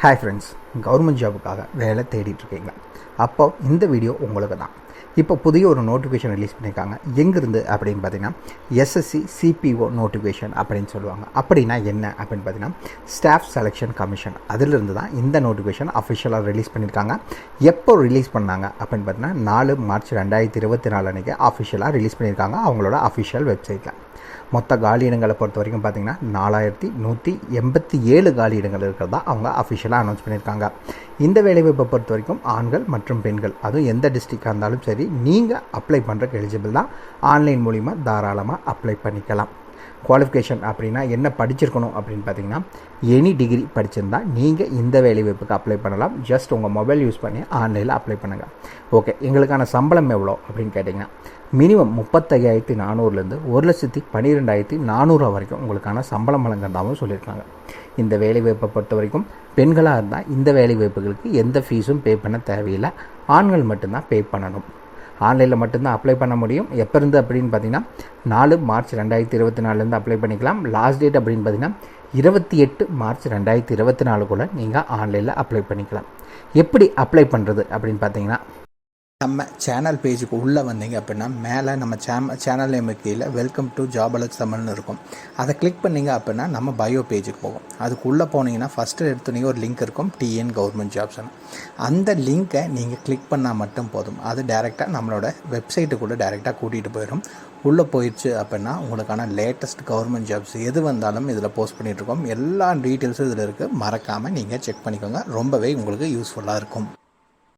Hi friends, government ஜாபுக்காக வேலை தேடிட்டுருக்கீங்களா? அப்போ இந்த வீடியோ உங்களுக்கு தான். இப்போ புதிய ஒரு நோட்டிஃபிகேஷன் ரிலீஸ் பண்ணியிருக்காங்க. எங்கேருந்து அப்படின்னு பார்த்தீங்கன்னா எஸ்எஸ்சி சிபிஓ நோட்டிஃபிகேஷன் அப்படின்னு சொல்லுவாங்க. அப்படின்னா என்ன அப்படின்னு பார்த்தீங்கன்னா ஸ்டாஃப் செலெக்ஷன் கமிஷன், அதிலிருந்து தான் இந்த நோட்டிஃபிகேஷன் அஃபிஷியலாக ரிலீஸ் பண்ணியிருக்காங்க. எப்போ ரிலீஸ் பண்ணாங்க அப்படின்னு பார்த்தீங்கன்னா 4 மார்ச் 2024 அன்றைக்கி அஃபிஷியலாக ரிலீஸ் பண்ணியிருக்காங்க அவங்களோட அஃபிஷியல் வெப்சைட்டில். மொத்த காலி இடங்களை பொறுத்த வரைக்கும் பார்த்திங்கன்னா 4187 காலி இடங்கள் இருக்கிறதா அவங்க அஃபிஷியலாக அனௌன்ஸ் பண்ணியிருக்காங்க. இந்த வேலைவாய்ப்பை பொறுத்த வரைக்கும் ஆண்கள் மற்றும் பெண்கள், அதுவும் எந்த டிஸ்ட்ரிக்டாக இருந்தாலும் சரி, நீங்கள் அப்ளை பண்ணுறக்கு எலிஜிபிள் தான். ஆன்லைன் மூலிமா தாராளமாக அப்ளை பண்ணிக்கலாம். குவாலிஃபிகேஷன் அப்படின்னா என்ன படிச்சிருக்கணும் அப்படின்னு பார்த்தீங்கன்னா எனி டிகிரி படிச்சிருந்தா நீங்கள் இந்த வேலைவாய்ப்புக்கு அப்ளை பண்ணலாம். ஜஸ்ட் உங்கள் மொபைல் யூஸ் பண்ணி ஆன்லைனில் அப்ளை பண்ணுங்கள். ஓகே, எங்களுக்கான சம்பளம் எவ்வளோ அப்படின்னு கேட்டிங்கன்னா மினிமம் 35,400லேருந்து 1,12,400 வரைக்கும் உங்களுக்கான சம்பளம் வழங்குறதாகவும் சொல்லியிருக்காங்க. இந்த வேலைவாய்ப்பை பொறுத்த வரைக்கும் பெண்களாக இருந்தால் இந்த வேலைவாய்ப்புகளுக்கு எந்த ஃபீஸும் பே பண்ண தேவையில்லை. ஆண்கள் மட்டும்தான் பே பண்ணணும். ஆன்லைனில் மட்டும்தான் அப்ளை பண்ண முடியும். எப்போ இருந்து அப்படின்னு பார்த்தீங்கன்னா 4 மார்ச் 2024 அப்ளை பண்ணிக்கலாம். லாஸ்ட் டேட் அப்படின்னு பார்த்தீங்கன்னா 28 மார்ச் 2024 நீங்கள் ஆன்லைனில் அப்ளை பண்ணிக்கலாம். எப்படி அப்ளை பண்ணுறது அப்படின்னு பார்த்தீங்கன்னா நம்ம சேனல் பேஜுக்கு உள்ளே வந்தீங்க அப்படின்னா மேலே நம்ம சேனல் நேம் கீழே வெல்கம் டு ஜாப் அலர்ட் தமிழ்னு இருக்கும். அதை கிளிக் பண்ணிங்க அப்படின்னா நம்ம பயோ பேஜுக்கு போகும். அதுக்குள்ளே போனீங்கன்னா ஃபஸ்ட்டு எடுத்துனீங்க ஒரு லிங்க் இருக்கும், டிஎன் கவர்மெண்ட் ஜாப்ஸ்னு. அந்த லிங்க்கை நீங்கள் கிளிக் பண்ணால் மட்டும் போதும். அது டேரெக்டாக நம்மளோட வெப்சைட்டுக்குள்ளே டேரெக்டாக கூட்டிகிட்டு போயிடும். உள்ளே போயிடுச்சு அப்படின்னா உங்களுக்கான லேட்டஸ்ட் கவர்மெண்ட் ஜாப்ஸ் எது வந்தாலும் இதில் போஸ்ட் பண்ணிகிட்ருக்கோம். எல்லா டீட்டெயில்ஸும் இதில் இருக்குது. மறக்காமல் நீங்கள் செக் பண்ணிக்கோங்க. ரொம்பவே உங்களுக்கு யூஸ்ஃபுல்லாக இருக்கும்.